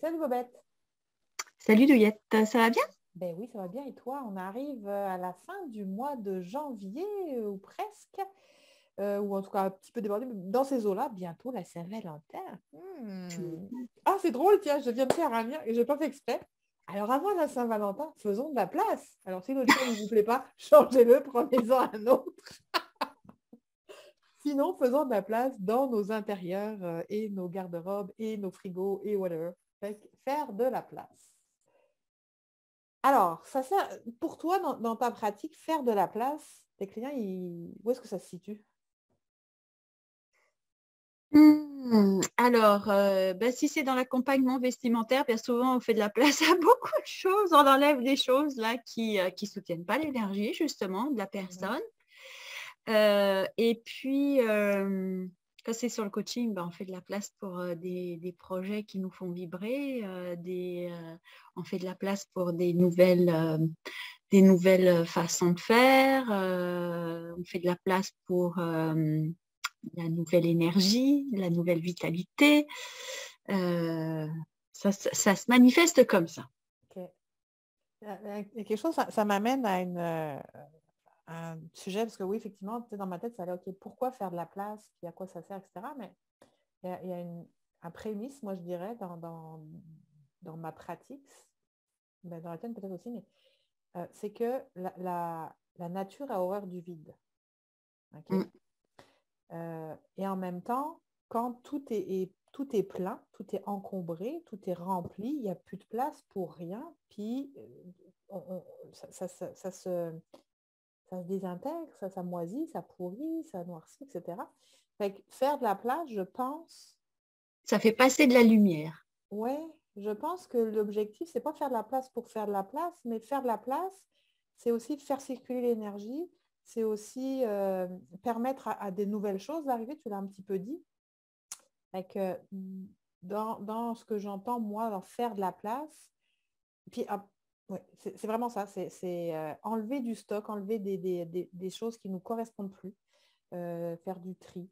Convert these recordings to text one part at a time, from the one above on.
Salut Bobette. Salut Douillette, ça va bien? Ben oui, ça va bien. Et toi, on arrive à la fin du mois de janvier, ou presque, ou en tout cas un petit peu débordé, mais dans ces eaux-là, bientôt la Saint-Valentin. Ah, c'est drôle, tiens, je viens de faire un lien et je n'ai pas fait exprès. Alors avant la Saint-Valentin, faisons de la place. Alors si notre choix ne vous plaît pas, changez-le, prenez-en un autre. Sinon, faisons de la place dans nos intérieurs et nos garde-robes et nos frigos et whatever. Fait que faire de la place. Alors, ça sert, pour toi, dans ta pratique, faire de la place, tes clients, où est-ce que ça se situe? Alors, si c'est dans l'accompagnement vestimentaire, bien souvent on fait de la place à beaucoup de choses, on enlève des choses là qui soutiennent pas l'énergie justement de la Mhm. personne. Et puis, quand c'est sur le coaching, on fait de la place pour des projets qui nous font vibrer, on fait de la place pour des nouvelles façons de faire, on fait de la place pour la nouvelle énergie, la nouvelle vitalité. Euh, ça se manifeste comme ça. Ok. Il y a quelque chose, ça m'amène à un sujet, parce que oui, effectivement, tu sais, dans ma tête, ça allait, OK, pourquoi faire de la place, puis à quoi ça sert, etc. Mais il y a un prémisse, moi, je dirais, dans ma pratique, ben, dans la tienne peut-être aussi, mais c'est que la nature a horreur du vide. OK? Mm, Et en même temps, quand tout est plein, tout est encombré, tout est rempli, il n'y a plus de place pour rien, puis ça se désintègre, ça moisit, ça pourrit, ça noircit, etc. Fait que faire de la place, je pense, Ça fait passer de la lumière. ouais, je pense que l'objectif, c'est pas faire de la place pour faire de la place, mais faire de la place, c'est aussi faire circuler l'énergie, c'est aussi permettre à des nouvelles choses d'arriver, tu l'as un petit peu dit. Fait que dans ce que j'entends, moi, dans faire de la place, puis ouais, c'est vraiment ça, c'est enlever du stock, enlever des choses qui ne nous correspondent plus, faire du tri,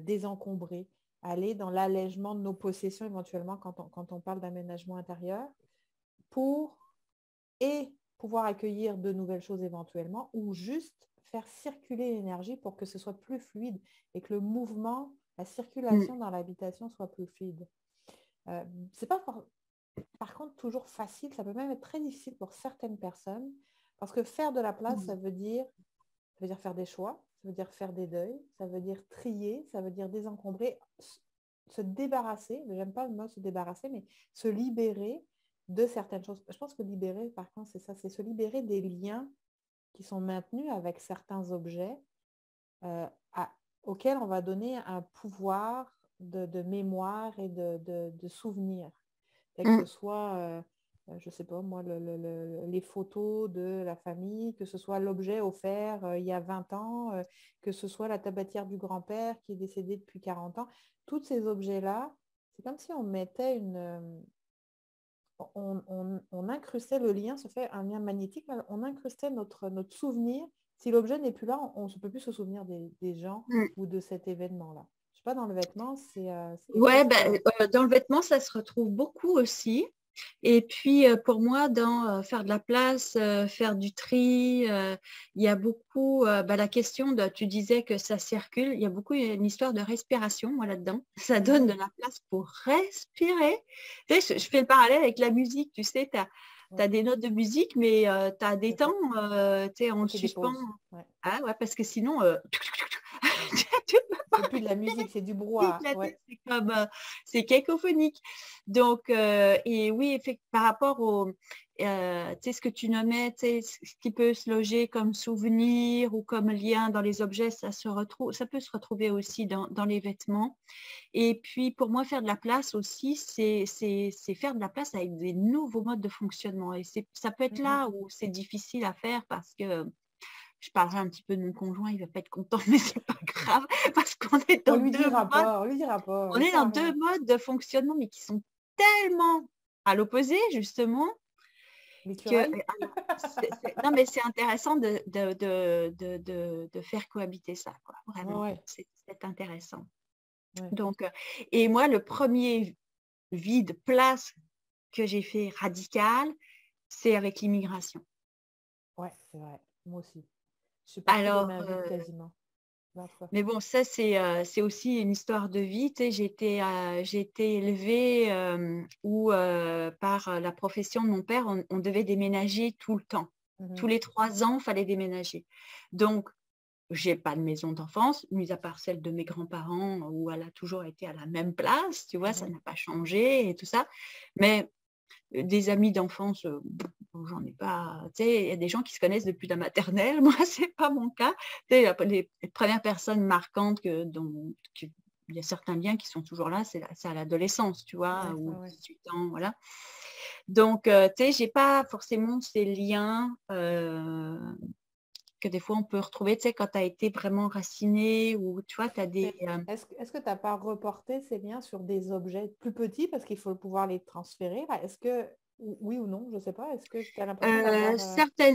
désencombrer, aller dans l'allègement de nos possessions éventuellement quand on parle d'aménagement intérieur, pour et pouvoir accueillir de nouvelles choses éventuellement, ou juste faire circuler l'énergie pour que ce soit plus fluide et que le mouvement, la Mm, circulation dans l'habitation soit plus fluide. C'est pas par contre toujours facile, ça peut même être très difficile pour certaines personnes, parce que faire de la place, mm, ça veut dire faire des choix, ça veut dire faire des deuils, ça veut dire trier, ça veut dire désencombrer, se débarrasser, j'aime pas le mot se débarrasser, mais se libérer de certaines choses. Je pense que libérer, par contre, c'est ça, c'est se libérer des liens qui sont maintenus avec certains objets euh, à- auxquels on va donner un pouvoir de mémoire et de souvenir. Que ce mm. soit, je ne sais pas moi, les photos de la famille, que ce soit l'objet offert il y a 20 ans, que ce soit la tabatière du grand-père qui est décédé depuis 40 ans. Tous ces objets-là, c'est comme si on mettait on incrustait le lien, ça fait un lien magnétique, mais on incrustait notre souvenir. Si l'objet n'est plus là, on ne peut plus se souvenir des gens Mm. ou de cet événement-là. Je sais pas, dans le vêtement, c'est quelque Ouais, chose que... dans le vêtement, ça se retrouve beaucoup aussi. Et puis, pour moi, dans faire de la place, faire du tri, il y a beaucoup, la question tu disais que ça circule, il y a beaucoup une histoire de respiration, moi, là-dedans. Ça donne de Mhm. la place pour respirer. Tu sais, je fais le parallèle avec la musique, tu sais, tu as Ouais, des notes de musique, mais tu as des c'est temps, ça. tu sais, on On le fait des suspend. pauses. Ouais. Ah ouais, parce que sinon, Ouais. tu peux pas C'est plus de la musique, c'est du toute brouhaha. la tête, Ouais. c'est comme, c'est cacophonique. Donc, et oui, par rapport au, tu sais, ce que tu nommais, tu sais, ce qui peut se loger comme souvenir ou comme lien dans les objets, ça peut se retrouver aussi dans les vêtements. Et puis, pour moi, faire de la place aussi, c'est faire de la place avec des nouveaux modes de fonctionnement. Et ça peut être Mhm. là où c'est difficile à faire parce que je parlerai un petit peu de mon conjoint, il va pas être content, mais c'est pas grave parce qu'on est On dans lui deux dira modes, pas, on lui dira pas, on il est sert dans à deux rien. modes de fonctionnement, mais qui sont tellement à l'opposé, justement, que L'écureuil? non, mais c'est intéressant de faire cohabiter ça, quoi, vraiment. Ouais, C'est intéressant. ouais. Donc, et moi, le premier vide place que j'ai fait radical, c'est avec l'immigration. Ouais, c'est vrai. Moi aussi. Je suis partie de Alors, ma ville quasiment. 20 fois. mais bon, ça, c'est aussi une histoire de vie. Tu sais, j'ai été élevée où, par la profession de mon père, on devait déménager tout le temps. Tous Mhm. les 3 ans, il fallait déménager. Donc, j'ai pas de maison d'enfance, mis à part celle de mes grands-parents, où elle a toujours été à la même place, tu vois, ça Mhm. n'a pas changé et tout ça. Mais des amis d'enfance, j'en ai pas. Tu sais, il y a des gens qui se connaissent depuis la maternelle. Moi, c'est pas mon cas. Tu sais, les premières personnes marquantes il y a certains liens qui sont toujours là, c'est à l'adolescence, tu vois, Ouais, ou ouais, ouais. 18 ans, voilà. Donc, tu sais, j'ai pas forcément ces liens que des fois on peut retrouver, tu sais, quand tu as été vraiment raciné ou tu vois, tu as des... Mais est-ce que tu n'as pas reporté ces liens sur des objets plus petits parce qu'il faut pouvoir les transférer là? Est-ce que, oui ou non, je ne sais pas, est-ce que tu as l'impression d'avoir...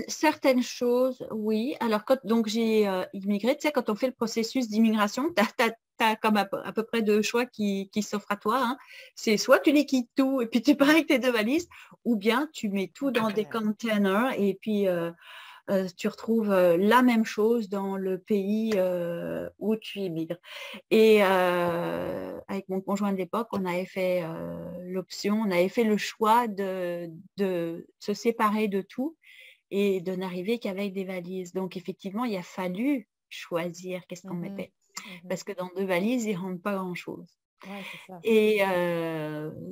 certaines choses, oui. Alors, donc j'ai immigré, tu sais, quand on fait le processus d'immigration, tu as comme à peu près deux choix qui s'offrent à toi. Hein. C'est soit tu liquides tout et puis tu pars avec tes 2 valises, ou bien tu mets tout dans des containers et puis tu retrouves la même chose dans le pays où tu immigres. Et avec mon conjoint de l'époque, on avait fait l'option, on avait fait le choix de se séparer de tout et de n'arriver qu'avec des valises. Donc effectivement, il a fallu choisir qu'est-ce qu'on Mhm, mettait. mhm. Parce que dans 2 valises, il ne rentre pas grand-chose. Ouais, c'est ça. Et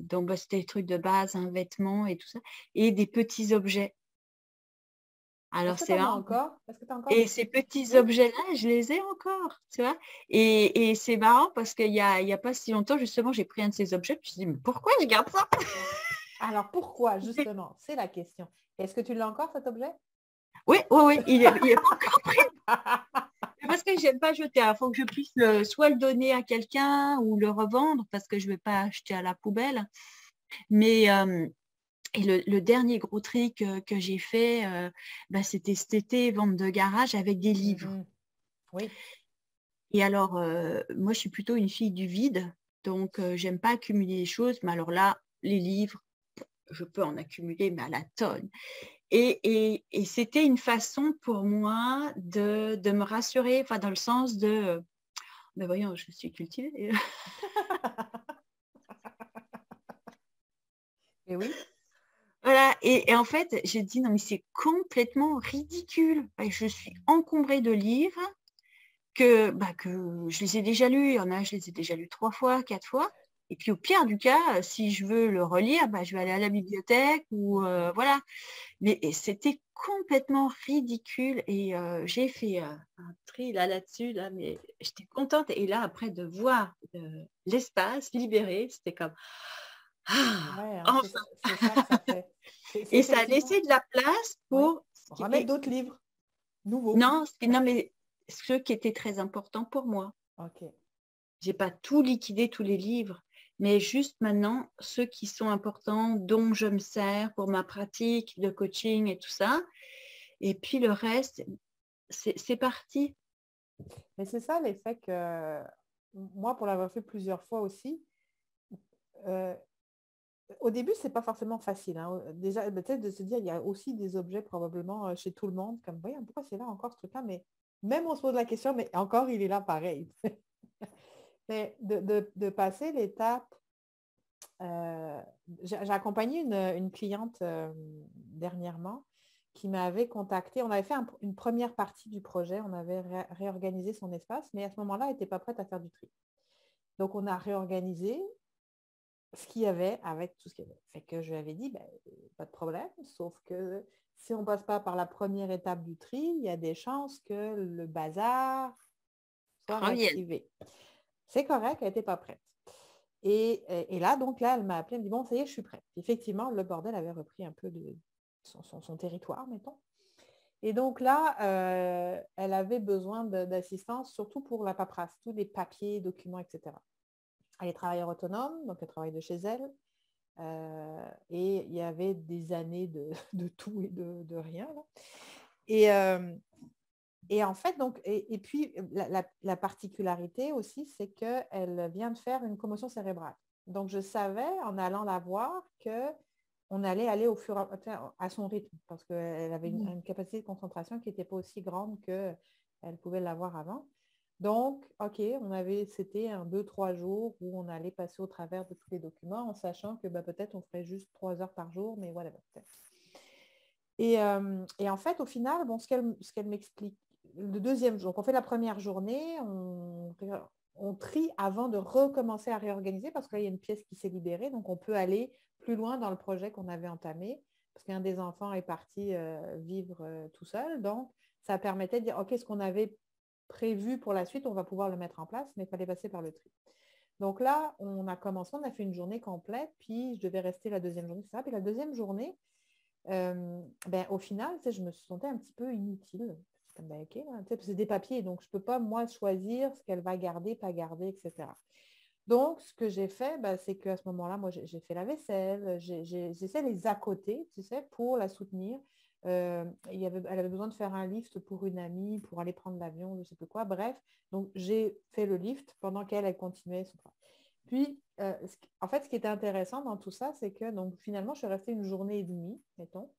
donc, bah, c'était des trucs de base, un vêtement et tout ça. Et des petits objets. Alors, Est-ce que tu c'est en as marrant. encore? Est-ce que tu as encore Et des ces trucs que tu petits veux? objets-là, je les ai encore, tu vois. Et c'est marrant parce qu'il y a pas si longtemps, justement, j'ai pris un de ces objets, puis je me suis dit, mais pourquoi je garde ça? Alors pourquoi, justement? C'est la question. Est-ce que tu l'as encore cet objet? Oui, oui, oui, il est pas encore pris. Parce que j'aime pas jeter. Il faut que je puisse soit le donner à quelqu'un ou le revendre parce que je ne vais pas acheter à la poubelle. Mais et le dernier gros trick que j'ai fait, bah, c'était cet été, vente de garage avec des livres. Mhm. Oui. Et alors, moi, je suis plutôt une fille du vide, donc j'aime pas accumuler les choses. Mais alors là, les livres, je peux en accumuler, mais à la tonne. Et c'était une façon pour moi de me rassurer, enfin, dans le sens de, ben voyons, je suis cultivée. Et oui. Voilà, et en fait, j'ai dit, non, mais c'est complètement ridicule. Et je suis encombrée de livres que je les ai déjà lus. Il y en a, je les ai déjà lus 3 fois, 4 fois. Et puis au pire du cas, si je veux le relire, bah, je vais aller à la bibliothèque ou voilà. Mais c'était complètement ridicule et j'ai fait un tri là-dessus, là, mais j'étais contente. Et là, après de voir l'espace libéré, c'était comme ah, Ouais, hein, enfin. c'est ça que ça fait. C'est Et ça a effectivement, laissé de la place ouais. pour Remettre d'autres livres nouveaux. non, mais ce qui était très important pour moi. Ok. J'ai pas tout liquidé, tous les livres, mais juste maintenant, ceux qui sont importants, dont je me sers pour ma pratique de coaching et tout ça. Et puis le reste, c'est parti. Mais c'est ça l'effet que moi, pour l'avoir fait plusieurs fois aussi, euh, au début, c'est pas forcément facile. Hein. Déjà, peut-être de se dire, il y a aussi des objets probablement chez tout le monde, comme, voyons, pourquoi c'est là encore ce truc-là? Mais même on se pose la question, mais encore, il est là pareil. Mais de passer l'étape, j'ai accompagné une cliente dernièrement qui m'avait contacté. On avait fait une première partie du projet, on avait réorganisé son espace, mais à ce moment-là, elle n'était pas prête à faire du tri. Donc, on a réorganisé ce qu'il y avait avec tout ce qu'il y avait. Fait que je lui avais dit, ben, pas de problème, sauf que si on ne passe pas par la première étape du tri, il y a des chances que le bazar soit Reviennent. réactivé. C'est correct, elle n'était pas prête. Et là, donc là, elle m'a appelé, elle me dit, bon, ça y est, je suis prête. Effectivement, le bordel avait repris un peu de son territoire, mettons. Et donc là, elle avait besoin d'assistance, surtout pour la paperasse, tous les papiers, documents, etc. Elle est travailleuse autonome, donc elle travaille de chez elle. Et il y avait des années de tout et de rien. Là. Et en fait, donc, et puis la particularité aussi, c'est qu'elle vient de faire une commotion cérébrale. Donc, je savais en allant la voir que on allait aller au fur et à son rythme parce qu'elle avait une capacité de concentration qui n'était pas aussi grande qu'elle pouvait l'avoir avant. Donc, OK, c'était 2-3 jours où on allait passer au travers de tous les documents en sachant que peut-être on ferait juste 3 heures par jour, mais voilà. Et en fait, au final, bon, ce qu'elle m'explique, le deuxième jour, on fait la première journée, on trie avant de recommencer à réorganiser parce qu'il y a une pièce qui s'est libérée, donc on peut aller plus loin dans le projet qu'on avait entamé parce qu'un des enfants est parti vivre tout seul. Donc, ça permettait de dire, OK, ce qu'on avait prévu pour la suite, on va pouvoir le mettre en place, mais il fallait passer par le tri. Donc là, on a commencé, on a fait une journée complète, puis je devais rester la deuxième journée, etc. Puis la deuxième journée, au final, je me sentais un petit peu inutile. OK, hein, c'est des papiers, donc je ne peux pas, moi, choisir ce qu'elle va garder, pas garder, etc. Donc, ce que j'ai fait, c'est qu'à ce moment-là, moi, j'ai fait la vaisselle, j'ai fait les à côté, tu sais, pour la soutenir. Elle avait besoin de faire un lift pour une amie, pour aller prendre l'avion, je ne sais plus quoi. Bref, donc j'ai fait le lift pendant qu'elle continuait son travail. Puis, en fait, ce qui était intéressant dans tout ça, c'est que donc, finalement, je suis restée une journée et demie, mettons.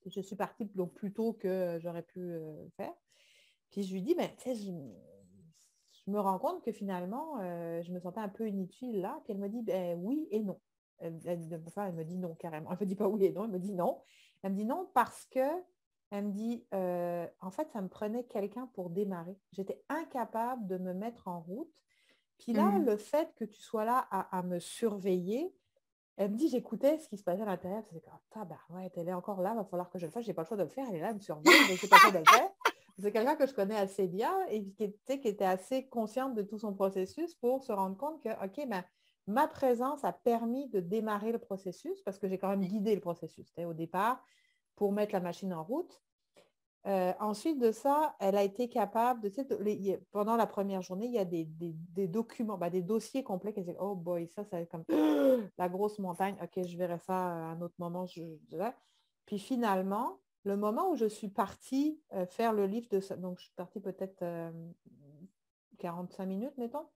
Je suis partie donc, plus tôt que j'aurais pu faire. Puis je lui dis, je me rends compte que finalement, je me sentais un peu inutile là. Puis elle me dit, oui et non. Elle me dit non carrément. Elle ne me dit pas oui et non, elle me dit non. Elle me dit non parce que, elle me dit, en fait, ça me prenait quelqu'un pour démarrer. J'étais incapable de me mettre en route. Puis là, le fait que tu sois là à me surveiller, elle me dit, j'écoutais ce qui se passait à l'intérieur. C'est comme, ouais, elle est encore là, il va falloir que je le fasse. Je n'ai pas le choix de le faire. Elle est là, elle me surveille, donc je n'ai pas le choix de le faire. C'est quelqu'un que je connais assez bien et qui était assez consciente de tout son processus pour se rendre compte que, OK, ma présence a permis de démarrer le processus parce que j'ai quand même guidé le processus au départ pour mettre la machine en route. Ensuite de ça, elle a été capable pendant la première journée, il y a des documents, des dossiers complets qui disaient, oh boy, ça va être comme la grosse montagne. OK, je verrai ça à un autre moment. Puis finalement, le moment où je suis partie faire le livre de ça, donc je suis partie peut-être 45 minutes, mettons.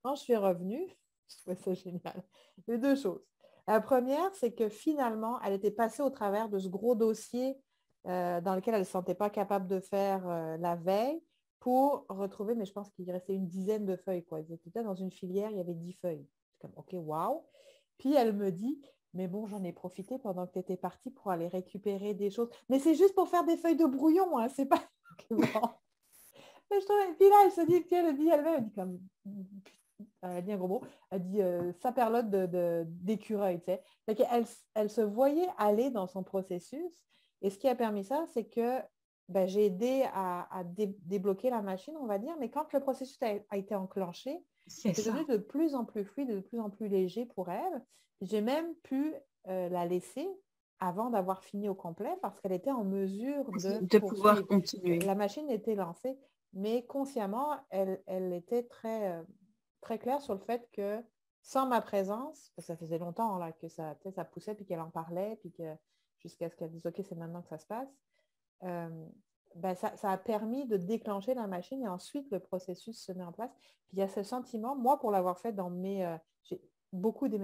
Quand je suis revenue, je trouvais ça génial. Il y a deux choses. La première, c'est que finalement, elle était passée au travers de ce gros dossier dans lequel elle ne se sentait pas capable de faire la veille pour retrouver, mais je pense qu'il restait une dizaine de feuilles. Quoi. Ils étaient dans une filière, il y avait 10 feuilles. C'est comme, OK, waouh. Puis elle me dit, mais bon, j'en ai profité pendant que tu étais partie pour aller récupérer des choses. Mais c'est juste pour faire des feuilles de brouillon, hein, c'est pas... Et puis là, elle se dit, puis elle dit elle-même, elle dit comme, elle dit un gros mot, elle dit saperlotte d'écureuil, tu sais. Elle se voyait aller dans son processus. Et ce qui a permis ça, c'est que j'ai aidé à débloquer la machine, on va dire. Mais quand le processus a été enclenché, c'est devenu de plus en plus fluide, de plus en plus léger pour elle. J'ai même pu la laisser avant d'avoir fini au complet parce qu'elle était en mesure de pouvoir continuer. La machine était lancée, mais consciemment, elle était très, très claire sur le fait que sans ma présence, parce que ça faisait longtemps là, que ça poussait, puis qu'elle en parlait, puis jusqu'à ce qu'elle dise, OK, c'est maintenant que ça se passe, ça a permis de déclencher la machine et ensuite le processus se met en place. Puis il y a ce sentiment, moi, pour l'avoir fait dans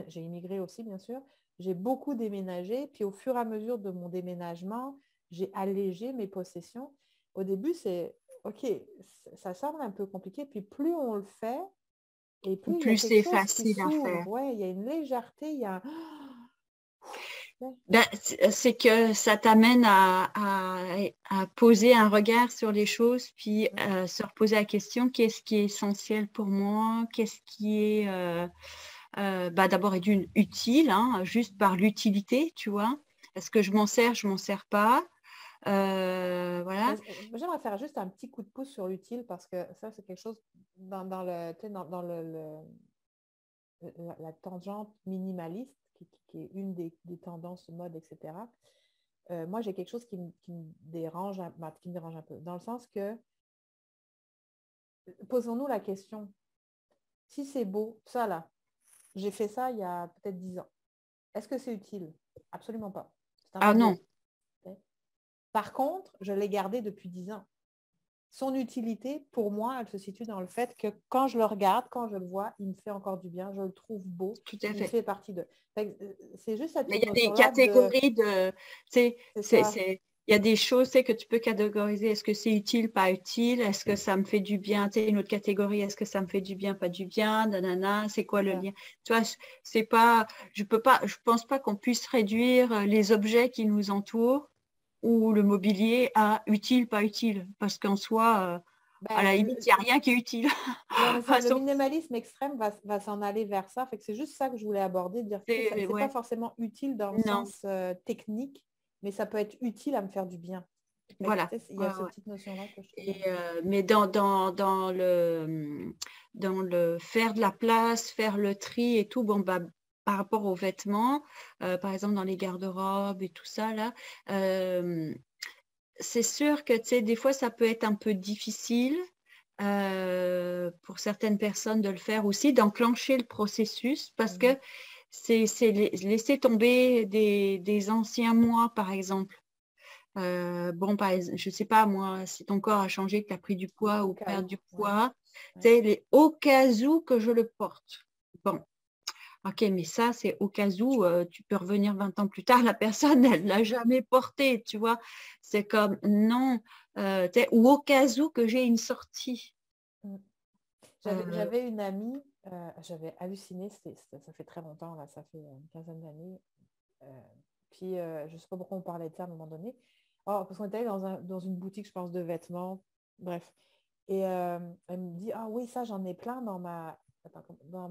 j'ai immigré aussi, bien sûr, j'ai beaucoup déménagé, puis au fur et à mesure de mon déménagement, j'ai allégé mes possessions. Au début, c'est OK, ça semble un peu compliqué, puis plus on le fait, et plus il y a quelque chose qui s'ouvre. Ouais, il y a une légèreté, il y a c'est que ça t'amène à poser un regard sur les choses, puis se reposer la question, qu'est-ce qui est essentiel pour moi, qu'est-ce qui est d'abord utile, hein, juste par l'utilité, tu vois. Est-ce que je m'en sers pas voilà. J'aimerais faire juste un petit coup de pouce sur l'utile parce que ça, c'est quelque chose dans la tangente minimaliste, qui est une des tendances mode, etc. Moi, j'ai quelque chose qui me dérange, qui me dérange un peu, dans le sens que, posons-nous la question, si c'est beau, ça là, j'ai fait ça il y a peut-être 10 ans, est-ce que c'est utile? Absolument pas. Ah non. Par contre, je l'ai gardé depuis 10 ans. son utilité, pour moi, elle se situe dans le fait que quand je le regarde, quand je le vois, il me fait encore du bien, je le trouve beau, tout à il fait. fait partie de. C'est juste cette Mais il y a des notion-là de... catégories de, C'est ça. il y a des choses, que tu peux catégoriser. Est-ce que c'est utile, pas utile? Est-ce que ça me fait du bien? Tu sais, une autre catégorie, est-ce que ça me fait du bien, pas du bien? Nanana, c'est quoi le Ça. lien? Tu vois, c'est pas, je pense pas qu'on puisse réduire les objets qui nous entourent ou le mobilier à utile, pas utile. Parce qu'en soi, à la Ben, limite, il n'y a rien qui est utile. non, mais ça, le Façon, minimalisme extrême va s'en aller vers ça. Fait que c'est juste ça que je voulais aborder, dire que c'est pas ouais, forcément utile dans le non, sens technique, mais ça peut être utile à me faire du bien. Fait que, voilà. tu sais, il y Ouais, a cette ouais. petite notion-là que je trouve. Mais dans le faire de la place, faire le tri et tout, bon, bah, par rapport aux vêtements, par exemple dans les garde-robes et tout ça, là, c'est sûr que, tu sais, des fois, ça peut être un peu difficile pour certaines personnes de le faire aussi, d'enclencher le processus parce que Mhm. c'est laisser tomber des anciens mois, par exemple. Bon, je sais pas, moi, si ton corps a changé, que tu as pris du poids Au ou cas perdu où, du ouais. poids, Ouais. c'est les au cas où que je le porte. Bon, ok, mais ça, c'est au cas où, tu peux revenir 20 ans plus tard, la personne, elle l'a jamais porté, tu vois. C'est comme, non, ou au cas où que j'ai une sortie. Mm. Euh, J'avais une amie, j'avais halluciné, ça fait très longtemps, là, ça fait une quinzaine d'années. Euh, puis, je ne sais pas pourquoi on parlait de ça à un moment donné. Oh, parce qu'on était allé dans une boutique, je pense, de vêtements. Bref. Et elle me dit, ah oui, ça, j'en ai plein dans ma... Attends, dans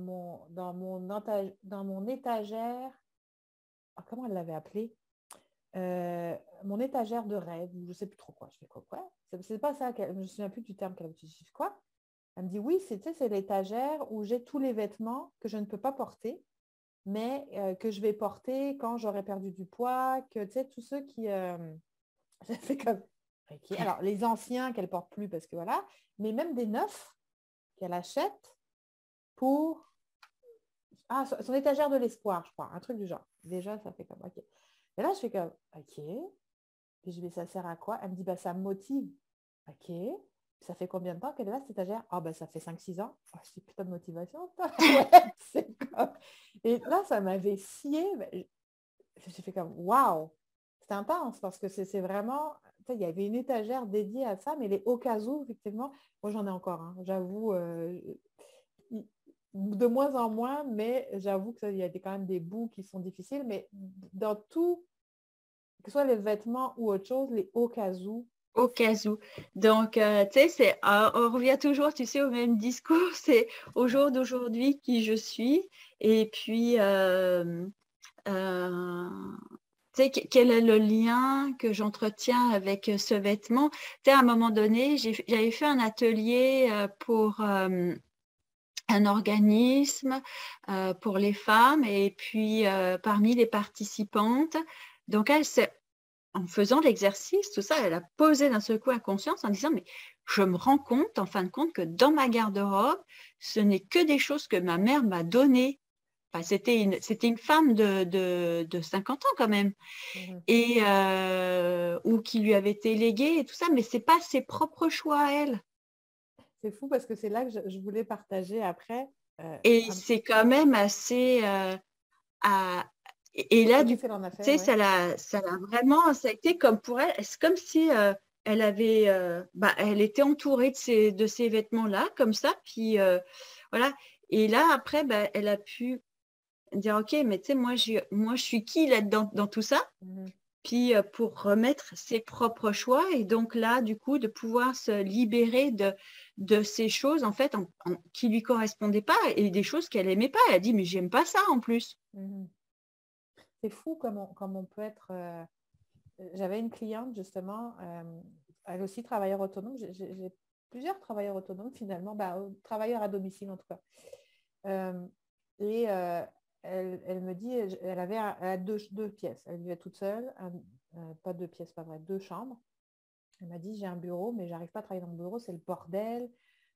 mon étagère. Ah, comment elle l'avait appelé? Mon étagère de rêve, ou je ne sais plus trop quoi. Je fais quoi? C'est pas ça, je ne me souviens plus du terme qu'elle a utilisé. Quoi? Elle me dit, oui, c'est l'étagère où j'ai tous les vêtements que je ne peux pas porter mais que je vais porter quand j'aurai perdu du poids, que tu sais, tous ceux qui... j'ai fait comme... OK. Alors, les anciens qu'elle porte plus parce que voilà, mais même des neufs qu'elle achète pour... Ah, son étagère de l'espoir, je crois, un truc du genre. Déjà, ça fait comme... OK. Et là, je fais comme... OK. Puis je vais, ça sert à quoi? Elle me dit, bah, ça me motive. OK. Ça fait combien de temps qu'elle est là, cette étagère? Ah, bah, ça fait 5 6 ans. Oh, je dis, putain de motivation. Ouais, c'est comme... Et là, ça m'avait scié. Je me suis fait comme waouh, c'est intense parce que c'est vraiment, tu sais, il y avait une étagère dédiée à ça, mais les au cas où, effectivement, moi j'en ai encore, hein, j'avoue, de moins en moins, mais j'avoue qu'il y a quand même des bouts qui sont difficiles, mais dans tout, que ce soit les vêtements ou autre chose, les au cas où, au cas où. Donc, tu sais, on revient toujours, tu sais, au même discours, c'est au jour d'aujourd'hui qui je suis. Et puis, euh, tu sais, quel est le lien que j'entretiens avec ce vêtement? Tu sais, à un moment donné, j'avais fait un atelier pour un organisme pour les femmes et puis parmi les participantes, donc elle s'est en faisant l'exercice, tout ça, elle a posé d'un seul coup la conscience en disant, mais je me rends compte, en fin de compte, que dans ma garde-robe, ce n'est que des choses que ma mère m'a données. Enfin, c'était une femme de 50 ans quand même, mhm. et, ou qui lui avait été léguée et tout ça, mais c'est pas ses propres choix à elle. C'est fou parce que c'est là que je voulais partager après. euh, Et un- c'est quand même assez... et là, du qu'est-ce coup, qu'elle en a tu fait, sais, ouais. ça l'a vraiment, ça a été comme pour elle, c'est comme si elle avait, elle était entourée de ces vêtements-là, comme ça, puis voilà. Et là, après, bah, elle a pu dire, OK, mais tu sais, moi, je suis qui là-dedans, dans tout ça? Mhm. Puis pour remettre ses propres choix et donc là, du coup, de pouvoir se libérer de ces choses, en fait, qui lui correspondaient pas et des choses qu'elle aimait pas. Elle a dit, mais j'aime pas ça en plus. Mhm. C'est fou comme on peut être... j'avais une cliente justement, elle aussi travailleur autonome. J'ai plusieurs travailleurs autonomes finalement, bah, travailleurs à domicile en tout cas. Euh, et elle me dit, elle a deux pièces. Elle vivait toute seule, pas deux pièces, pas vrai, deux chambres. Elle m'a dit, j'ai un bureau, mais j'arrive pas à travailler dans mon bureau, c'est le bordel.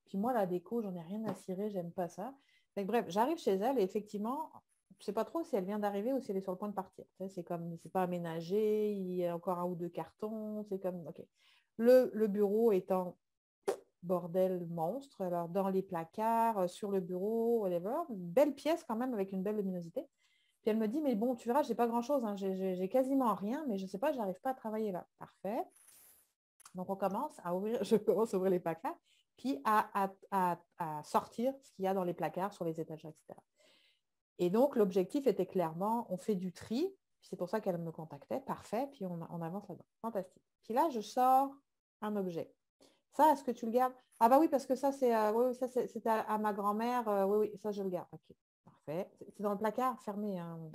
Puis moi, la déco, j'en ai rien à cirer, j'aime pas ça. Donc, bref, j'arrive chez elle et effectivement, je sais pas trop si elle vient d'arriver ou si elle est sur le point de partir. Tu sais, c'est comme, c'est pas aménagé, il y a encore un ou deux cartons, c'est comme, ok. Le bureau étant bordel monstre. Alors, dans les placards, sur le bureau, whatever. Une belle pièce quand même avec une belle luminosité. Puis elle me dit, mais bon, tu verras, j'ai pas grand-chose. Hein. J'ai quasiment rien, mais je sais pas, j'arrive pas à travailler là. Parfait. Donc, on commence à ouvrir, je commence à ouvrir les placards, puis à sortir ce qu'il y a dans les placards, sur les étagères, etc. Et donc, l'objectif était clairement, on fait du tri. C'est pour ça qu'elle me contactait. Parfait. Puis on avance là-dedans. Fantastique. Puis là, je sors un objet. Ça, est-ce que tu le gardes? Ah bah oui, parce que ça, oui, ça, c'était à ma grand-mère. Oui, oui, ça, je le garde. OK. Parfait. C'est dans le placard fermé. Hein.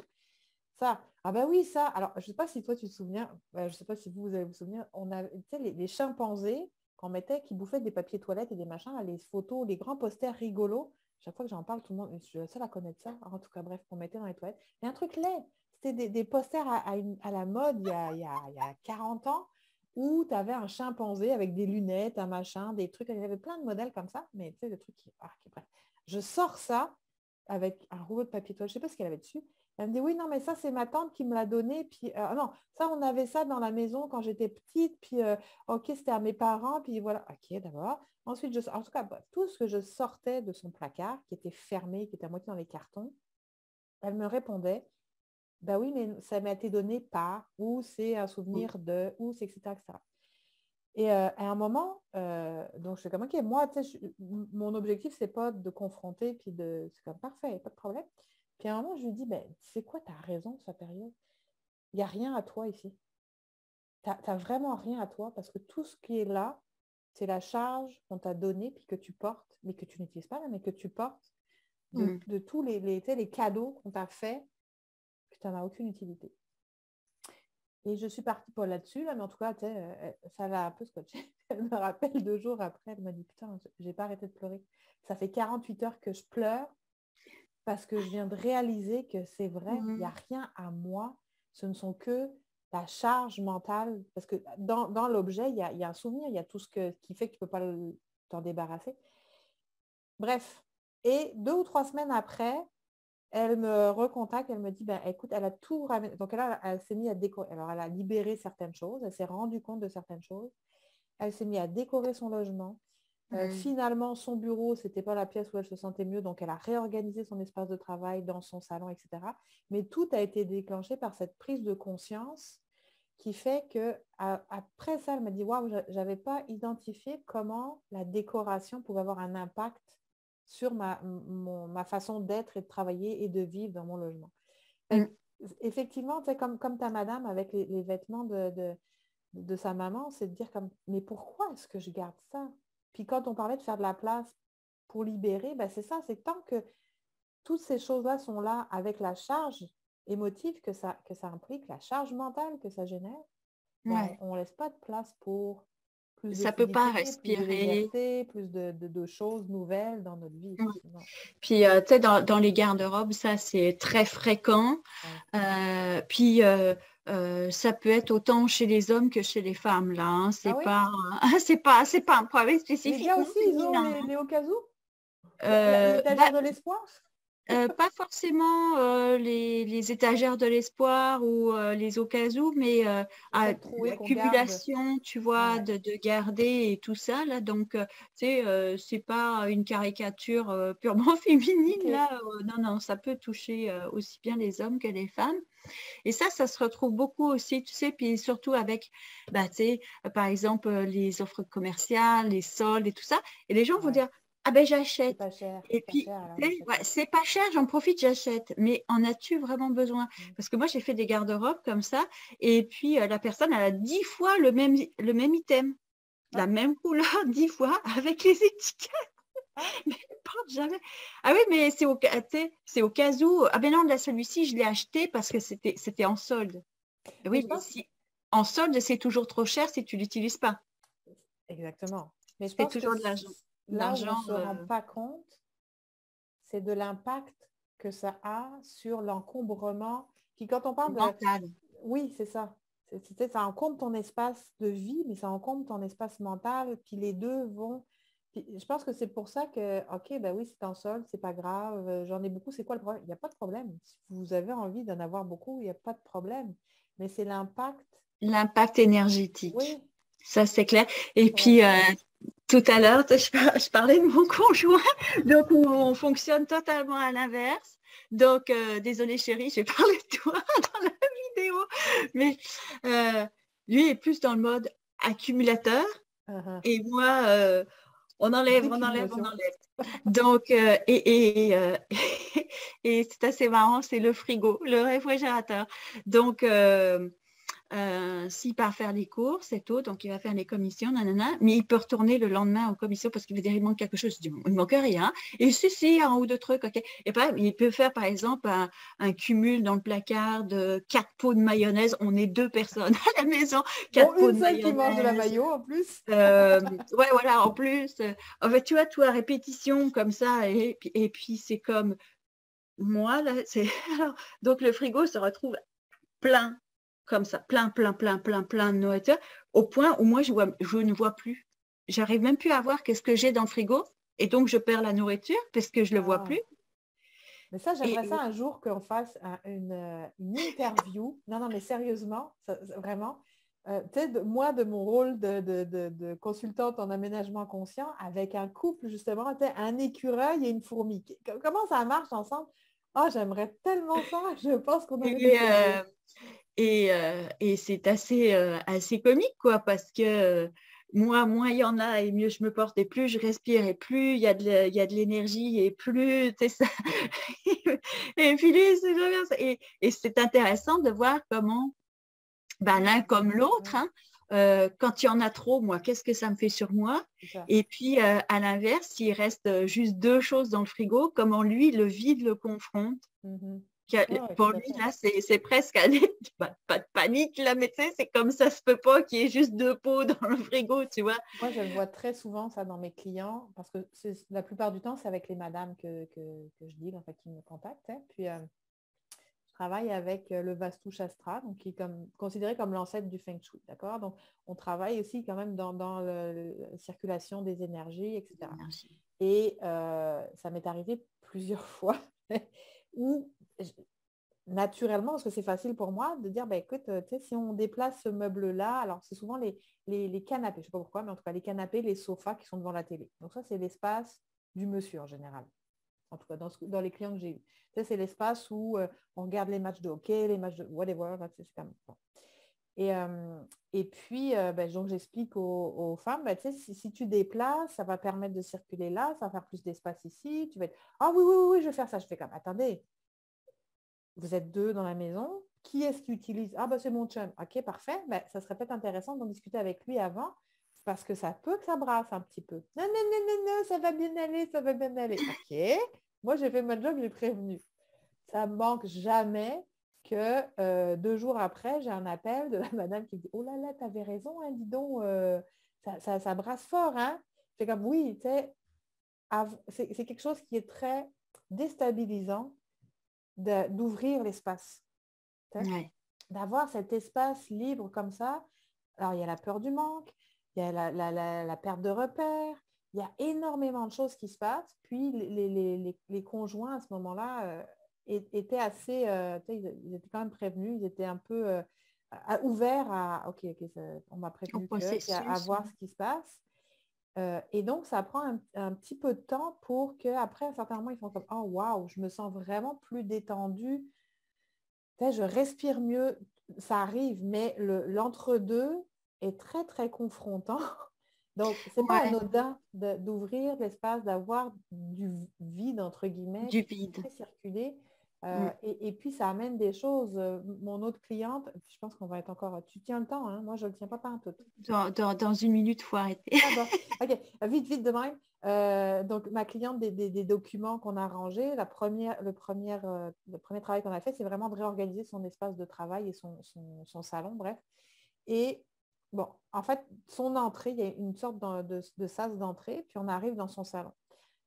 Ça. Ah bah oui, ça. Alors, je ne sais pas si toi, tu te souviens. Je ne sais pas si vous allez vous souvenir. On a, tu sais, les chimpanzés qu'on mettait, qui bouffaient des papiers toilettes et des machins, là, les photos, les grands posters rigolos. Chaque fois que j'en parle, tout le monde, je suis la seule à connaître ça. En tout cas, bref, qu'on mettait dans les toilettes. Mais un truc laid. C'était des posters à la mode il y a 40 ans où tu avais un chimpanzé avec des lunettes, un machin, des trucs. Il y avait plein de modèles comme ça, mais tu sais, le truc qui... bref. Je sors ça avec un rouleau de papier toilette. Je ne sais pas ce qu'elle avait dessus. Elle me dit, oui, non, mais ça, c'est ma tante qui me l'a donné. Puis, non, ça, on avait ça dans la maison quand j'étais petite. Puis, OK, c'était à mes parents. Puis, voilà. OK, d'abord. Ensuite, en tout cas, tout ce que je sortais de son placard, qui était fermé, qui était à moitié dans les cartons, elle me répondait, bah oui, mais ça m'a été donné par, ou c'est un souvenir de, ou c'est, etc., etc. Et à un moment, donc je suis comme, OK, moi, tu sais, mon objectif, c'est pas de confronter, puis c'est comme, parfait, pas de problème. Puis à un moment, je lui dis, ben, tu sais quoi, tu as raison, sa période. Il n'y a rien à toi ici. Tu n'as vraiment rien à toi, parce que tout ce qui est là, c'est la charge qu'on t'a donnée, puis que tu portes, mais que tu n'utilises pas, mais que tu portes de tous tu sais, les cadeaux qu'on t'a fait, que tu n'en as aucune utilité. Et je suis partie pas là-dessus, là, mais en tout cas, ça l'a un peu scotché. Elle me rappelle 2 jours après, elle m'a dit, putain, j'ai pas arrêté de pleurer. Ça fait 48 heures que je pleure parce que je viens de réaliser que c'est vrai, il n'y a rien à moi. Ce ne sont que la charge mentale. Parce que dans l'objet, il y a un souvenir, il y a tout ce qui fait que tu ne peux pas t'en débarrasser. Bref. Et 2 ou 3 semaines après, elle me recontacte, elle me dit, ben, écoute, elle a tout ramené. Donc, elle s'est mise à décorer. Alors, elle a libéré certaines choses, elle s'est rendue compte de certaines choses. Elle s'est mise à décorer son logement. Finalement, son bureau, ce n'était pas la pièce où elle se sentait mieux, donc elle a réorganisé son espace de travail dans son salon, etc. Mais tout a été déclenché par cette prise de conscience qui fait que après ça, elle m'a dit, waouh, je n'avais pas identifié comment la décoration pouvait avoir un impact sur ma façon d'être et de travailler et de vivre dans mon logement. Effectivement, comme ta madame avec les vêtements de sa maman, c'est de dire comme, mais pourquoi est-ce que je garde ça? Puis quand on parlait de faire de la place pour libérer, ben c'est ça, c'est tant que toutes ces choses-là sont là avec la charge émotive que ça implique, la charge mentale que ça génère, ben, on ne laisse pas de place pour plus de Ça ne peut pas fluidité, plus de respirer. légèreté, plus de choses nouvelles dans notre vie. Puis, tu sais, dans les garde-robes, ça, c'est très fréquent. Puis, ça peut être autant chez les hommes que chez les femmes, là. Hein. C'est pas un problème spécifique. Les gars aussi, ils ont les au cas où l'étagère de l'espoir. Pas forcément les étagères de l'espoir ou les au cas où, mais l'accumulation, tu vois, de garder et tout ça, là. Donc, tu sais, c'est pas une caricature purement féminine, là. Non, ça peut toucher aussi bien les hommes que les femmes. Et ça se retrouve beaucoup aussi, tu sais, puis surtout avec, tu sais, par exemple, les offres commerciales, les soldes et tout ça. Et les gens vont dire, ah ben j'achète. C'est pas cher. Et puis, c'est pas cher, j'en profite, j'achète. Mais en as-tu vraiment besoin? Parce que moi, j'ai fait des garde-robes comme ça. Et puis, la personne, elle a 10 fois le même item. La même couleur 10 fois avec les étiquettes. Mais jamais. Ah oui, mais c'est au cas où. Ah ben non, là, celui-ci, je l'ai acheté parce que c'était en solde. Oui, mais en solde, c'est toujours trop cher si tu ne l'utilises pas. Exactement. Mais je c'est pense toujours que de l'argent. Là où on ne se rend pas compte, c'est de l'impact que ça a sur l'encombrement. Puis quand on parle mental. Oui, c'est ça. Ça encombre ton espace de vie, mais ça encombre ton espace mental. Puis les deux vont... Puis je pense que c'est pour ça que, OK, ben oui, c'est en solde, c'est pas grave, j'en ai beaucoup, c'est quoi le problème? Il n'y a pas de problème. Si vous avez envie d'en avoir beaucoup, il n'y a pas de problème. Mais c'est l'impact. L'impact énergétique. Oui. Ça, c'est clair. Et puis, tout à l'heure, je parlais de mon conjoint, donc on fonctionne totalement à l'inverse. Donc, désolée chérie, j'ai parlé de toi dans la vidéo, mais lui est plus dans le mode accumulateur et moi, on enlève, on enlève, on Décumulation. enlève. Donc, et c'est assez marrant, c'est le frigo, le réfrigérateur. Donc, s'il part faire des courses et tout, donc il va faire les commissions, nanana, mais il peut retourner le lendemain aux commissions parce qu'il veut dire il manque quelque chose. Je dis, il manque rien. Et si, un ou deux trucs, ok. Et pas, il peut faire par exemple un cumul dans le placard de 4 pots de mayonnaise. On est 2 personnes à la maison, Bon, 4 pots une de seule qui mange de la mayonnaise. mayo en plus. Ouais, voilà, en plus. En fait, tu vois, tout à répétition comme ça. Et puis c'est comme moi, là, c'est. Donc le frigo se retrouve plein comme ça, plein de nourriture, au point où moi, je ne vois plus. J'arrive même plus à voir qu'est-ce que j'ai dans le frigo, et donc je perds la nourriture parce que je ne le vois Ah. plus. Mais ça, Et, j'aimerais ça un jour qu'on fasse une interview. Non, non, mais sérieusement, vraiment. Tu sais, moi, de mon rôle de consultante en aménagement conscient, avec un couple, justement, tu sais, un écureuil et une fourmi. Comment ça marche ensemble? Ah, j'aimerais tellement ça. Je pense qu'on aurait du et, plaisir. et c'est assez comique, quoi, parce que moi, moins il y en a, et mieux je me porte, et plus je respire, et plus il y a de l'énergie, et plus, tu sais, ça. Et puis lui, et c'est intéressant de voir comment ben, l'un comme l'autre, Ouais, hein. Quand il y en a trop, moi, qu'est-ce que ça me fait sur moi? c'est ça. Et puis, à l'inverse, s'il reste juste 2 choses dans le frigo, comment lui, le vide le confronte. Mhm. Que- Ouais, ouais, tout Pour à lui, fait. là, c'est presque pas de panique, là, mais tu sais, c'est comme ça se peut pas qu'il y ait juste 2 pots dans le frigo, tu vois. Moi, je le vois très souvent, ça, dans mes clients, parce que la plupart du temps, c'est avec les madames que je deal, en fait, qui me contactent, hein. Puis, je travaille avec le Vastu Shastra, donc qui est considéré comme l'ancêtre du Feng Shui, d'accord? Donc, on travaille aussi quand même dans la circulation des énergies, etc. L'énergie. Et ça m'est arrivé plusieurs fois où, naturellement, parce que c'est facile pour moi de dire, bah, écoute, si on déplace ce meuble-là, alors c'est souvent les canapés, je ne sais pas pourquoi, mais en tout cas les canapés, les sofas qui sont devant la télé. Donc ça, c'est l'espace du monsieur en général, en tout cas dans les clients que j'ai eus. C'est l'espace où on regarde les matchs de hockey, les matchs de whatever, là, c'est comme bon. Et puis, donc j'explique aux femmes, si tu déplaces, ça va permettre de circuler là, ça va faire plus d'espace ici. Tu vas être, ah oui, oui, oui, je vais faire ça. Je fais comme, attendez, vous êtes 2 dans la maison. Qui est-ce qui utilise? Ah, bah, c'est mon chum. OK, parfait. Ben, ça serait peut-être intéressant d'en discuter avec lui avant parce que ça peut que ça brasse un petit peu. Non, non, non, non, non, ça va bien aller, ça va bien aller. OK. Moi, j'ai fait mon job, j'ai prévenu. Ça ne manque jamais que 2 jours après, j'ai un appel de la madame qui me dit, oh là là, tu avais raison, hein, dis donc, ça brasse fort, hein? C'est comme, oui, tu sais, c'est quelque chose qui est très déstabilisant d'ouvrir l'espace, Ouais. d'avoir cet espace libre comme ça. Alors, il y a la peur du manque, il y a la perte de repères, il y a énormément de choses qui se passent. Puis, les conjoints, à ce moment-là, étaient assez, ils étaient quand même prévenus, ils étaient un peu ouverts à, OK, OK, on m'a Au prévenu à processus. voir ce qui se passe. Et donc, ça prend un petit peu de temps pour qu'après, à un certain moment, ils font comme, oh, waouh, je me sens vraiment plus détendue, je respire mieux, ça arrive, mais l'entre-deux est très, très confrontant. Donc, ce n'est pas Ouais, anodin d'ouvrir l'espace, d'avoir du vide, entre guillemets, du qui vide. fait circuler. Mm. Et puis, ça amène des choses. Mon autre cliente, je pense qu'on va être encore... Tu tiens le temps, hein? Moi, je ne le tiens pas tout. Dans 1 minute, il faut arrêter. Ah bon, OK. Vite, vite de même. Donc, ma cliente des documents qu'on a rangés, le premier travail qu'on a fait, c'est vraiment de réorganiser son espace de travail et son salon, bref. Et bon, en fait, son entrée, il y a une sorte de sas d'entrée, puis on arrive dans son salon.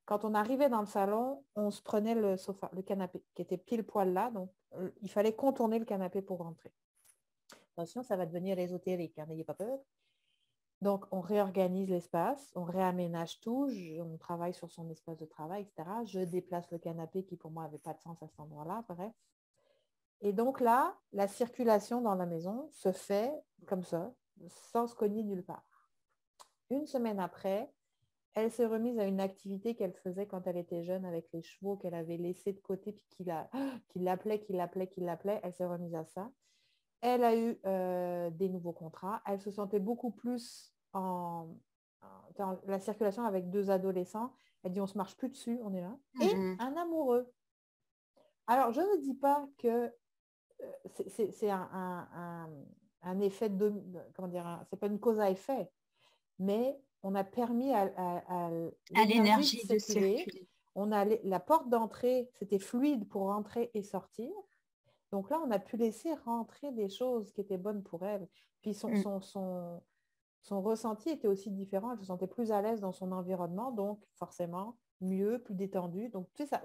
Quand on arrivait dans le salon, on se prenait le sofa, le canapé, qui était pile poil là. Donc, il fallait contourner le canapé pour rentrer. Attention, ça va devenir ésotérique, hein, n'ayez pas peur. Donc, on réorganise l'espace, on réaménage tout, on travaille sur son espace de travail, etc. Je déplace le canapé qui, pour moi, n'avait pas de sens à cet endroit-là, bref. Et donc là, la circulation dans la maison se fait comme ça, sans se cogner nulle part. Une semaine après, elle s'est remise à une activité qu'elle faisait quand elle était jeune avec les chevaux qu'elle avait laissés de côté puis qui l'appelait. Elle s'est remise à ça. Elle a eu des nouveaux contrats. Elle se sentait beaucoup plus dans la circulation avec 2 adolescents. Elle dit, on ne se marche plus dessus, on est là. Et Mhm. un amoureux. Alors, je ne dis pas que c'est un effet de, comment dire, c'est pas une cause à effet, mais on a permis à À l'énergie de l'énergie de circuler. circuler. On a la porte d'entrée, c'était fluide pour rentrer et sortir. Donc là, on a pu laisser rentrer des choses qui étaient bonnes pour elle. Puis Mm. son ressenti était aussi différent. Elle se sentait plus à l'aise dans son environnement, donc forcément mieux, plus détendue. Donc tu sais,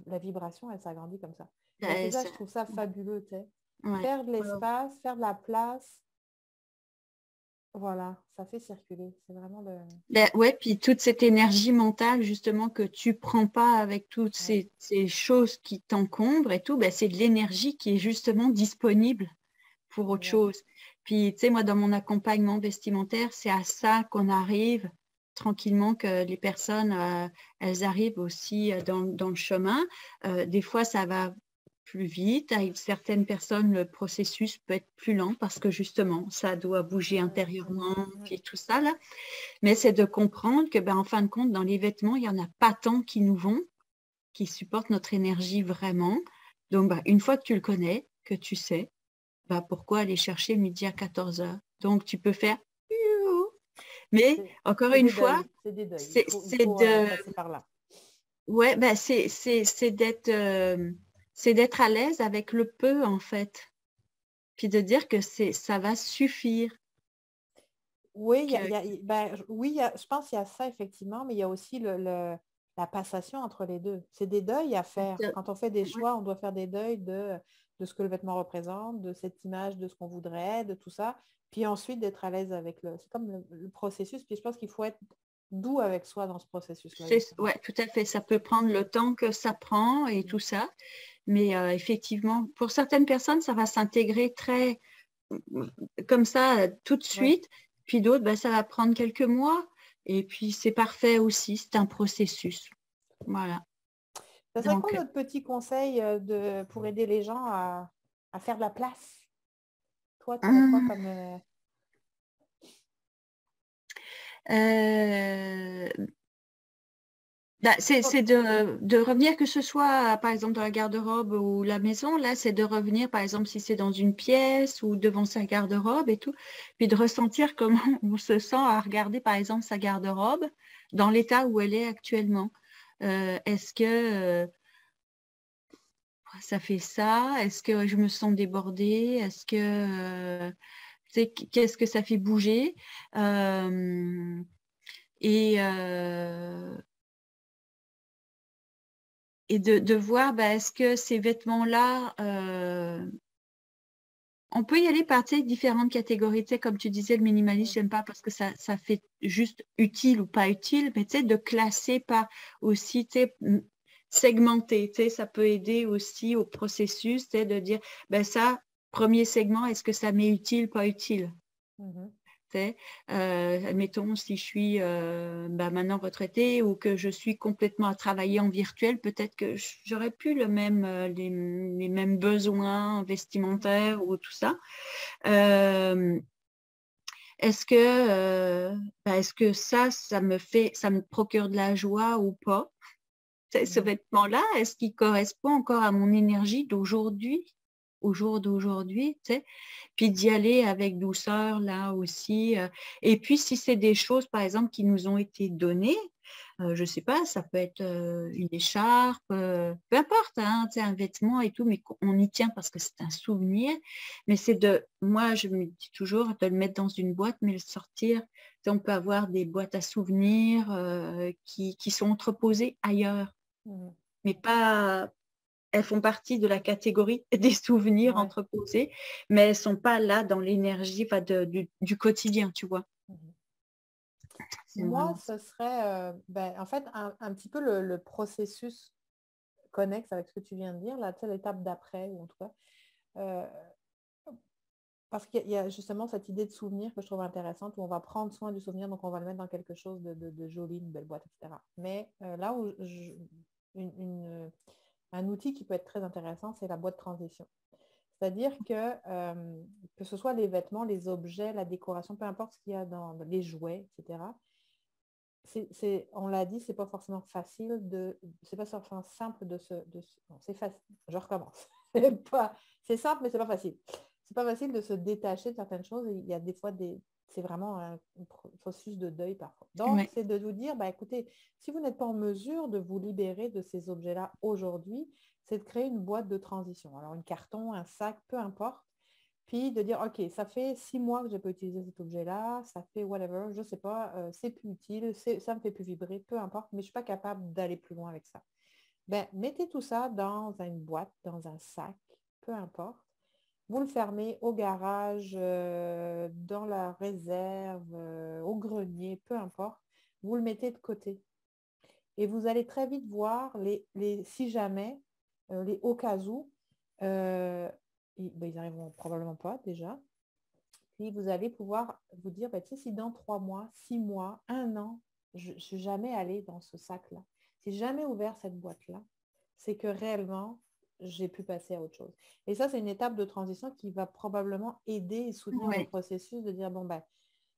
la vibration, elle s'agrandit comme ça. Mais c'est Ben, ça, je trouve ça fabuleux, tu sais. ouais. Faire de l'espace, faire de la place, voilà, ça fait circuler. C'est vraiment le... Ben, ouais, puis toute cette énergie mentale justement que tu prends pas avec toutes Ouais, ces choses qui t'encombrent et tout, ben, c'est de l'énergie qui est justement disponible pour autre exact. chose. Puis, tu sais, moi, dans mon accompagnement vestimentaire, c'est à ça qu'on arrive tranquillement, que les personnes, elles arrivent aussi dans le chemin. Des fois, ça va plus vite. Avec certaines personnes, le processus peut être plus lent parce que justement, ça doit bouger intérieurement, Ouais. puis tout ça, là. Mais c'est de comprendre que, ben, en fin de compte, dans les vêtements, il n'y en a pas tant qui nous vont, qui supportent notre énergie vraiment. Donc, ben, une fois que tu le connais, que tu sais, bah, pourquoi aller chercher midi à 14 heures? Donc, tu peux faire. Mais encore C'est une des fois, deuils, c'est des deuils. Il c'est faut de, passer par là. ouais, bah, c'est d'être à l'aise avec le peu, en fait. Puis de dire que ça va suffire. Oui, Que, oui, je pense qu'il y a ça effectivement, mais il y a aussi la passation entre les deux. C'est des deuils à faire. Quand on fait des ouais, choix, on doit faire des deuils de ce que le vêtement représente, de cette image, de ce qu'on voudrait, de tout ça. Puis ensuite d'être à l'aise avec le... C'est comme le processus. Puis je pense qu'il faut être doux avec soi dans ce processus-là, justement. ouais, tout à fait. Ça peut prendre le temps que ça prend et Mm. tout ça. Mais effectivement, pour certaines personnes, ça va s'intégrer très comme ça tout de Oui. suite. Puis d'autres, ben, ça va prendre quelques mois. Et puis c'est parfait aussi, c'est un processus. Voilà. Ça serait quoi Donc, notre petit conseil pour aider les gens à faire de la place? Toi, tu aurais quoi hum, comme... euh, bah, c'est de revenir, que ce soit par exemple dans la garde-robe ou la maison, là, c'est de revenir, par exemple, si c'est dans une pièce ou devant sa garde-robe et tout, puis de ressentir comment on se sent à regarder, par exemple, sa garde-robe dans l'état où elle est actuellement. Est-ce que ça fait ça? Est-ce que je me sens débordée? Est-ce que qu'est-ce que ça fait bouger? Euh, et et de voir, bah, est-ce que ces vêtements-là, on peut y aller par différentes catégories. Tu sais, comme tu disais, le minimalisme, j'aime pas parce que ça fait juste utile ou pas utile, mais tu sais, de classer par aussi, tu sais, segmenter, tu sais, ça peut aider aussi au processus, tu sais, de dire, ben ça, premier segment, est-ce que ça m'est utile, pas utile? Mhm. Admettons, si je suis maintenant retraitée ou que je suis complètement à travailler en virtuel, peut-être que j'aurais plus les mêmes besoins vestimentaires ou tout ça. Euh, est-ce que ça me procure de la joie ou pas? Ce Mhm. vêtement-là, est-ce qu'il correspond encore à mon énergie d'aujourd'hui, au jour d'aujourd'hui, tu sais? Puis d'y aller avec douceur là aussi. Et puis si c'est des choses, par exemple, qui nous ont été données, je ne sais pas, ça peut être une écharpe, peu importe, hein, tu sais, un vêtement et tout, mais on y tient parce que c'est un souvenir. Mais moi, je me dis toujours de le mettre dans une boîte, mais le sortir. Tu sais, on peut avoir des boîtes à souvenirs qui sont entreposées ailleurs, Mhm. mais pas, elles font partie de la catégorie des souvenirs Ouais. entreposés, mais elles ne sont pas là dans l'énergie, enfin, du quotidien, tu vois. Mhm. C'est Moi, vraiment ça. ce serait en fait un petit peu le processus connexe avec ce que tu viens de dire, là, tu sais, l'étape d'après, ou en tout cas. Euh, parce qu'il y a justement cette idée de souvenir que je trouve intéressante, où on va prendre soin du souvenir, donc on va le mettre dans quelque chose de joli, une belle boîte, etc. Mais là où un outil qui peut être très intéressant, c'est la boîte de transition. C'est-à-dire que ce soit les vêtements, les objets, la décoration, peu importe ce qu'il y a dans les jouets, etc. On l'a dit, c'est pas forcément facile c'est pas forcément simple non, c'est facile. Je recommence. C'est simple, mais c'est pas facile. C'est pas facile de se détacher de certaines choses. Il y a des fois c'est vraiment un processus de deuil parfois. Donc, c'est de vous dire, écoutez, si vous n'êtes pas en mesure de vous libérer de ces objets-là aujourd'hui, c'est de créer une boîte de transition. Alors, un carton, un sac, peu importe. Puis de dire, OK, ça fait 6 mois que je n'ai pas utilisé cet objet-là, ça fait whatever, je ne sais pas, c'est plus utile, ça me fait plus vibrer, peu importe, mais je ne suis pas capable d'aller plus loin avec ça. Mettez tout ça dans une boîte, dans un sac, peu importe. Vous le fermez au garage, dans la réserve, au grenier, peu importe. Vous le mettez de côté. Et vous allez très vite voir si jamais, les au cas où, ils n'arriveront probablement pas déjà. Puis vous allez pouvoir vous dire, si dans 3 mois, 6 mois, 1 an, je ne suis jamais allée dans ce sac-là. Si j'ai jamais ouvert cette boîte-là, c'est que réellement, j'ai pu passer à autre chose. Et ça, c'est une étape de transition qui va probablement aider et soutenir le processus de dire, je ne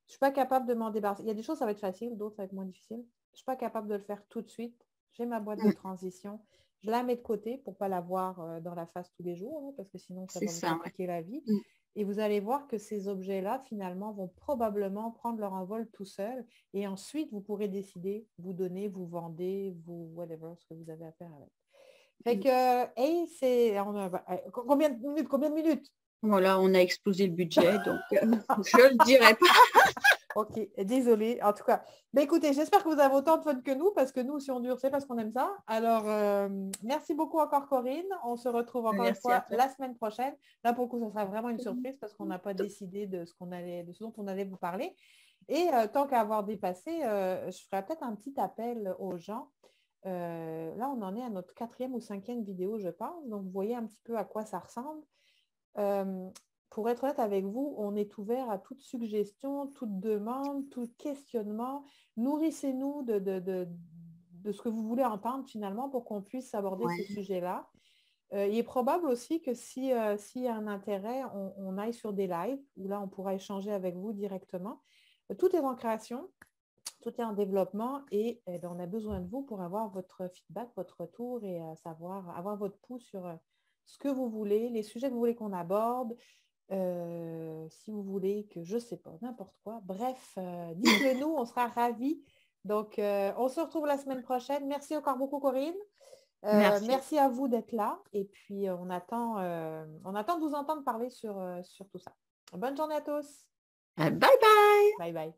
suis pas capable de m'en débarrasser. Il y a des choses, ça va être facile, d'autres, ça va être moins difficile. Je ne suis pas capable de le faire tout de suite. J'ai ma boîte de transition. Je la mets de côté pour ne pas la voir dans la face tous les jours, parce que sinon, ça va vous compliquer la vie. Et vous allez voir que ces objets-là, finalement, vont probablement prendre leur envol tout seuls. Et ensuite, vous pourrez décider, vous donner, vous vendez, vous whatever, ce que vous avez à faire avec. Fait que, c'est... Combien de minutes? Voilà, on a explosé le budget, donc je ne le dirai pas. Ok, désolée. En tout cas, écoutez, j'espère que vous avez autant de fun que nous, parce que nous, si on dure, c'est parce qu'on aime ça. Alors, merci beaucoup encore, Corinne. On se retrouve encore une fois la semaine prochaine. Là, pour le coup, ça sera vraiment une surprise, parce qu'on n'a pas décidé de ce dont on allait vous parler. Et tant qu'à avoir dépassé, je ferai peut-être un petit appel aux gens. Là, on en est à notre 4e ou 5e vidéo, je pense. Donc, vous voyez un petit peu à quoi ça ressemble. Pour être honnête avec vous, on est ouvert à toute suggestion, toute demande, tout questionnement. Nourrissez-nous de ce que vous voulez entendre finalement pour qu'on puisse aborder ces sujets-là. Il est probable aussi que s'il y a un intérêt, on aille sur des lives où là, on pourra échanger avec vous directement. Tout est en création, tout est en développement et on a besoin de vous pour avoir votre feedback, votre retour et avoir votre pouls sur ce que vous voulez, les sujets que vous voulez qu'on aborde. Si vous voulez que je ne sais pas, n'importe quoi. Bref, dites-le nous, on sera ravis. Donc, on se retrouve la semaine prochaine. Merci encore beaucoup, Corinne. Merci à vous d'être là. Et puis, on attend de vous entendre parler sur tout ça. Bonne journée à tous. Bye bye. Bye bye.